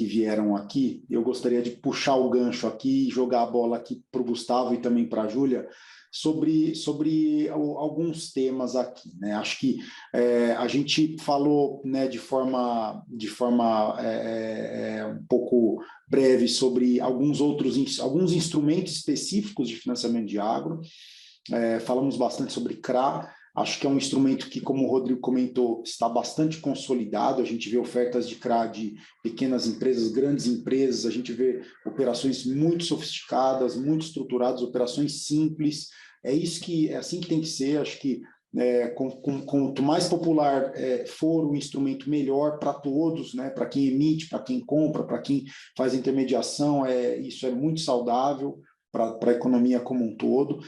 vieram aqui, eu gostaria de puxar o gancho aqui e jogar a bola aqui para o Gustavo e também para a Júlia, sobre alguns temas aqui, né? Acho que a gente falou, né, de forma um pouco breve sobre alguns instrumentos específicos de financiamento de agro. Falamos bastante sobre CRA. Acho que é um instrumento que, como o Rodrigo comentou, está bastante consolidado. A gente vê ofertas de CRA de pequenas empresas, grandes empresas, a gente vê operações muito sofisticadas, muito estruturadas, operações simples. É assim que tem que ser. Acho que quanto mais popular for o instrumento, melhor para todos, né? Para quem emite, para quem compra, para quem faz intermediação, isso é muito saudável para a economia como um todo.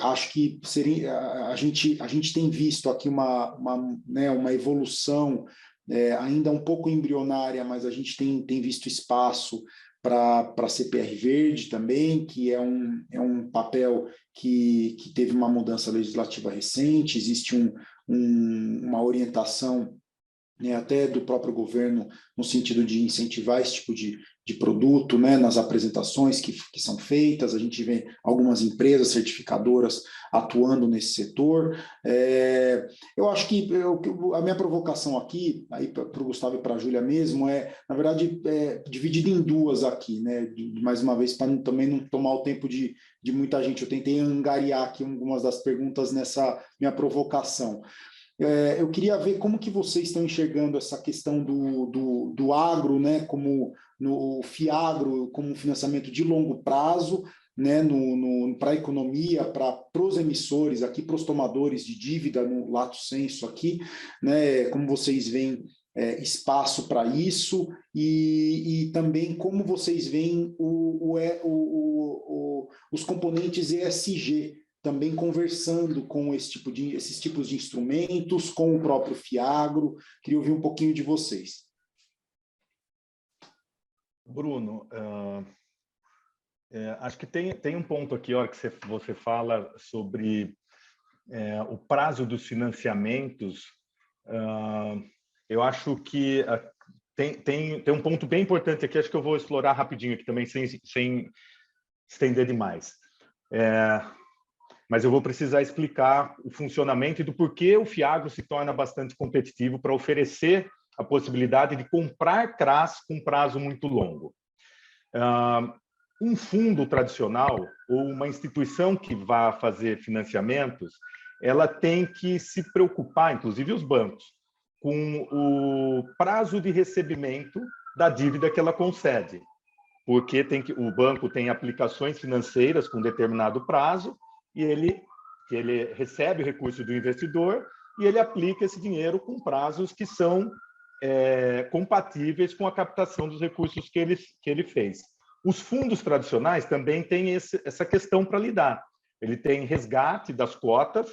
Acho que a gente tem visto aqui uma evolução ainda um pouco embrionária, mas a gente tem visto espaço para a CPR Verde também, que é um papel que teve uma mudança legislativa recente. Existe uma orientação né, até do próprio governo, no sentido de incentivar esse tipo de produto, né, nas apresentações que são feitas. A gente vê algumas empresas certificadoras atuando nesse setor. Eu acho que a minha provocação aqui, aí para o Gustavo e para a Júlia mesmo, na verdade, dividida em duas aqui, né, mais uma vez, para também não tomar o tempo de muita gente. Eu tentei angariar aqui algumas das perguntas nessa minha provocação. Eu queria ver como que vocês estão enxergando essa questão do agro, né, como no FIAGRO, como um financiamento de longo prazo, né, para a economia, para os emissores, aqui para os tomadores de dívida, no lato sensu aqui, né, como vocês veem espaço para isso, e também como vocês veem os componentes ESG, também conversando com esses tipos de instrumentos, com o próprio FIAGRO. Queria ouvir um pouquinho de vocês. Bruno, acho que tem um ponto aqui, a hora que você fala sobre o prazo dos financiamentos. Eu acho que tem um ponto bem importante aqui, acho que eu vou explorar rapidinho aqui também, sem estender demais. Mas eu vou precisar explicar o funcionamento e do porquê o FIAGRO se torna bastante competitivo para oferecer a possibilidade de comprar CRAs com prazo muito longo. Um fundo tradicional ou uma instituição que vá fazer financiamentos, ela tem que se preocupar, inclusive os bancos, com o prazo de recebimento da dívida que ela concede, porque o banco tem aplicações financeiras com determinado prazo, e ele recebe o recurso do investidor e ele aplica esse dinheiro com prazos que são compatíveis com a captação dos recursos que ele fez. Os fundos tradicionais também têm essa questão para lidar. Ele tem resgate das cotas,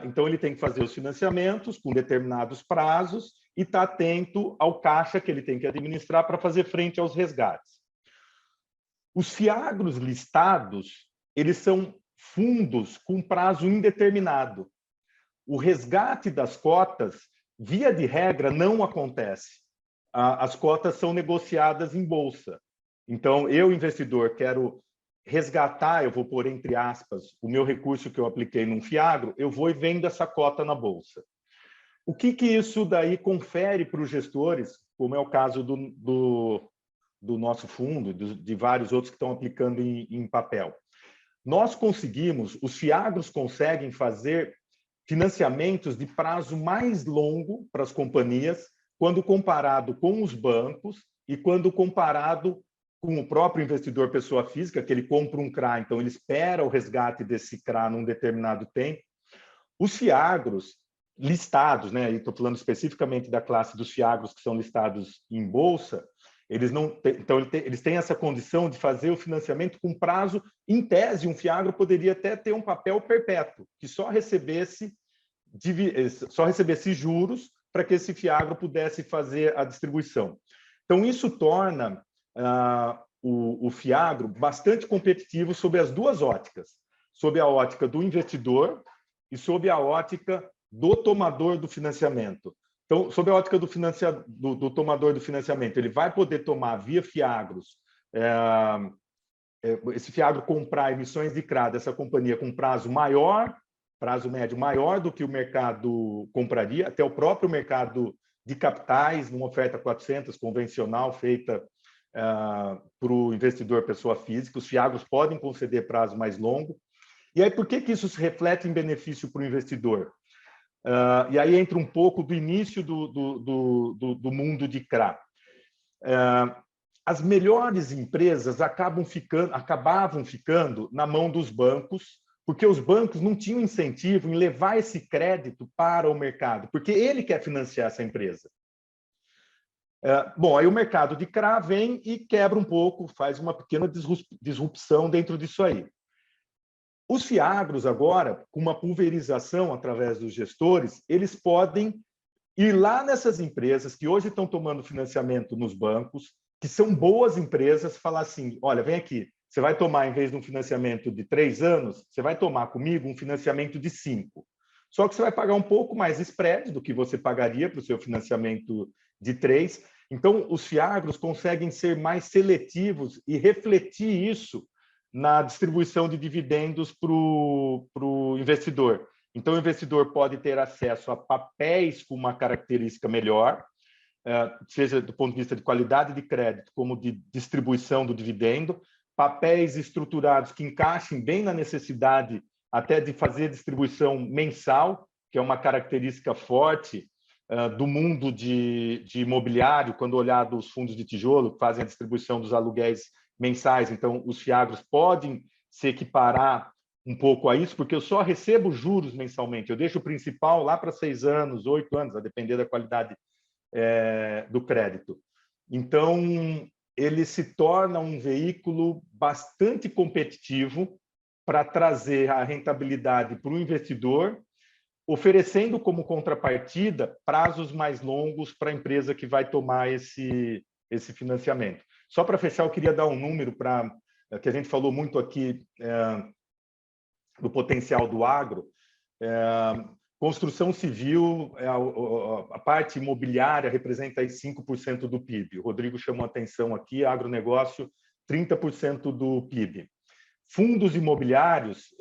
então ele tem que fazer os financiamentos com determinados prazos e está atento ao caixa que ele tem que administrar para fazer frente aos resgates. Os FIAGROs listados, eles são fundos com prazo indeterminado. O resgate das cotas, via de regra, não acontece. As cotas são negociadas em bolsa. Então, eu, investidor, quero resgatar, eu vou pôr entre aspas, o meu recurso que eu apliquei num FIAGRO, eu vou e vendo essa cota na bolsa. O que isso daí confere para os gestores, como é o caso do nosso fundo, de vários outros que estão aplicando em papel? Os FIAGROs conseguem fazer financiamentos de prazo mais longo para as companhias, quando comparado com os bancos e quando comparado com o próprio investidor pessoa física, que ele compra um CRA, então ele espera o resgate desse CRA num determinado tempo. Os FIAGROs listados, né, e estou falando especificamente da classe dos FIAGROs que são listados em bolsa, eles têm essa condição de fazer o financiamento com prazo, em tese, um FIAGRO poderia até ter um papel perpétuo, que só recebesse juros para que esse FIAGRO pudesse fazer a distribuição. Então, isso torna o FIAGRO bastante competitivo sob as duas óticas, sob a ótica do investidor e sob a ótica do tomador do financiamento. Então, sob a ótica do tomador do financiamento, ele vai poder tomar via FIAGROs, esse FIAGRO comprar emissões de CRA dessa companhia com prazo médio maior do que o mercado compraria, até o próprio mercado de capitais, numa oferta 400 convencional feita para o investidor pessoa física. Os FIAGROs podem conceder prazo mais longo. E aí, por que isso se reflete em benefício para o investidor? E aí entra um pouco do início do mundo de CRA. As melhores empresas acabavam ficando na mão dos bancos, porque os bancos não tinham incentivo em levar esse crédito para o mercado, porque ele quer financiar essa empresa. Bom, aí o mercado de CRA vem e quebra um pouco, faz uma pequena disrupção dentro disso aí. Os FIAGROs agora, com uma pulverização através dos gestores, eles podem ir lá nessas empresas que hoje estão tomando financiamento nos bancos, que são boas empresas, falar assim, olha, vem aqui, você vai tomar, em vez de um financiamento de 3 anos, você vai tomar comigo um financiamento de 5. só que você vai pagar um pouco mais spread do que você pagaria para o seu financiamento de 3. Então, os FIAGROS conseguem ser mais seletivos e refletir isso na distribuição de dividendos para o investidor. Então, o investidor pode ter acesso a papéis com uma característica melhor, seja do ponto de vista de qualidade de crédito, como de distribuição do dividendo, papéis estruturados que encaixem bem na necessidade até de fazer distribuição mensal, que é uma característica forte do mundo de imobiliário, quando olhado os fundos de tijolo, que fazem a distribuição dos aluguéis mensais. Então, os FIAGROS podem se equiparar um pouco a isso, porque eu só recebo juros mensalmente. Eu deixo o principal lá para 6 anos, 8 anos, a depender da qualidade do crédito. Então, ele se torna um veículo bastante competitivo para trazer a rentabilidade para o investidor, oferecendo como contrapartida prazos mais longos para a empresa que vai tomar esse financiamento. Só para fechar, eu queria dar um número que a gente falou muito aqui do potencial do agro. Construção civil, a parte imobiliária representa aí 5% do PIB. O Rodrigo chamou a atenção aqui, agronegócio, 30% do PIB. Fundos imobiliários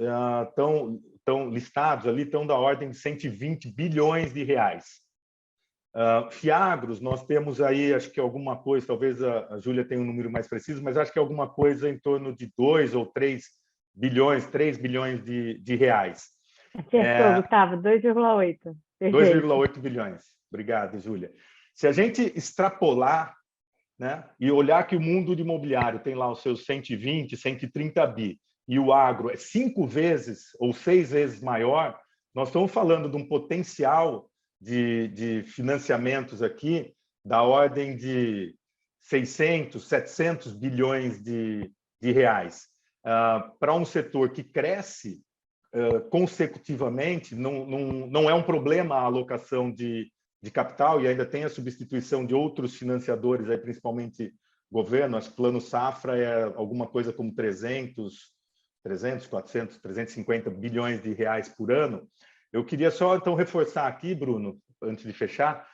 estão listados ali, estão da ordem de 120 bilhões de reais. FIAGROS, nós temos aí, acho que alguma coisa, talvez a Júlia tenha um número mais preciso, mas acho que alguma coisa em torno de 2 ou 3 bilhões, 3 bilhões de reais. Acertou, Gustavo, 2,8. 2,8 bilhões. Obrigado, Júlia. Se a gente extrapolar, né, e olhar que o mundo de imobiliário tem lá os seus 120, 130 bi, e o agro é 5 vezes ou 6 vezes maior, nós estamos falando de um potencial de financiamentos aqui da ordem de 600, 700 bilhões de reais. Para um setor que cresce consecutivamente, não é um problema a alocação de capital, e ainda tem a substituição de outros financiadores, aí, principalmente governo. Acho que Plano Safra é alguma coisa como 300, 400, 350 bilhões de reais por ano. Eu queria só, então, reforçar aqui, Bruno, antes de fechar,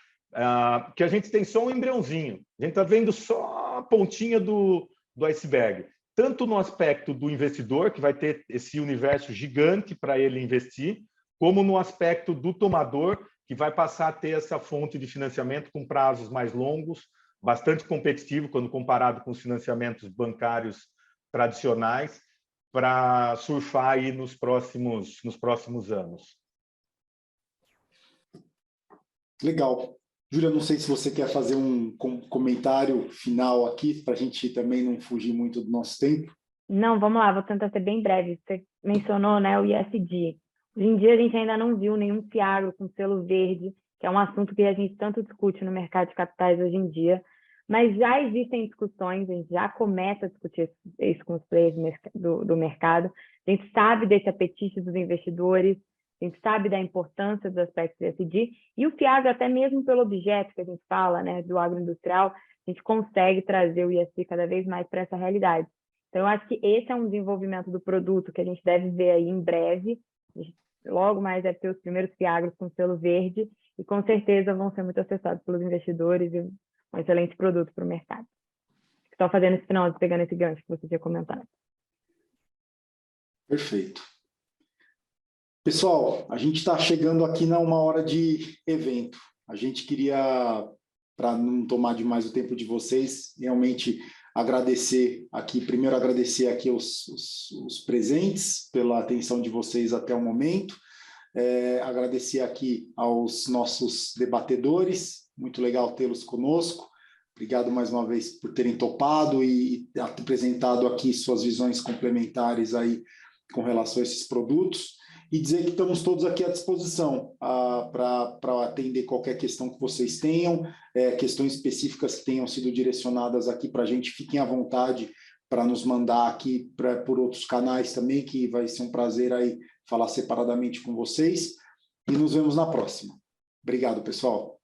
que a gente tem só um embriãozinho. A gente está vendo só a pontinha do iceberg, tanto no aspecto do investidor, que vai ter esse universo gigante para ele investir, como no aspecto do tomador, que vai passar a ter essa fonte de financiamento com prazos mais longos, bastante competitivo quando comparado com os financiamentos bancários tradicionais, para surfar aí nos próximos anos. Legal. Júlia, não sei se você quer fazer um comentário final aqui, para a gente também não fugir muito do nosso tempo. Não, vamos lá, vou tentar ser bem breve. Você mencionou, né, o ISD. Hoje em dia, a gente ainda não viu nenhum FIAGRO com selo verde, que é um assunto que a gente tanto discute no mercado de capitais hoje em dia, mas já existem discussões, a gente já começa a discutir isso com os players do mercado. A gente sabe desse apetite dos investidores, a gente sabe da importância dos aspectos do ISD, e o FIAGRO, até mesmo pelo objeto que a gente fala, né, do agroindustrial, a gente consegue trazer o ISD cada vez mais para essa realidade. Então, eu acho que esse é um desenvolvimento do produto que a gente deve ver aí em breve. Logo mais deve ter os primeiros FIAGROS com selo verde, e com certeza vão ser muito acessados pelos investidores, e um excelente produto para o mercado. Só fazendo esse final, pegando esse gancho que você tinha comentado. Perfeito. Pessoal, a gente está chegando aqui na 1 hora de evento. A gente queria, para não tomar demais o tempo de vocês, realmente primeiro agradecer aqui os presentes pela atenção de vocês até o momento. Agradecer aqui aos nossos debatedores, muito legal tê-los conosco. Obrigado mais uma vez por terem topado e apresentado aqui suas visões complementares aí com relação a esses produtos. E dizer que estamos todos aqui à disposição para atender qualquer questão que vocês tenham, questões específicas que tenham sido direcionadas aqui para a gente, fiquem à vontade para nos mandar aqui por outros canais também, que vai ser um prazer aí falar separadamente com vocês, e nos vemos na próxima. Obrigado, pessoal.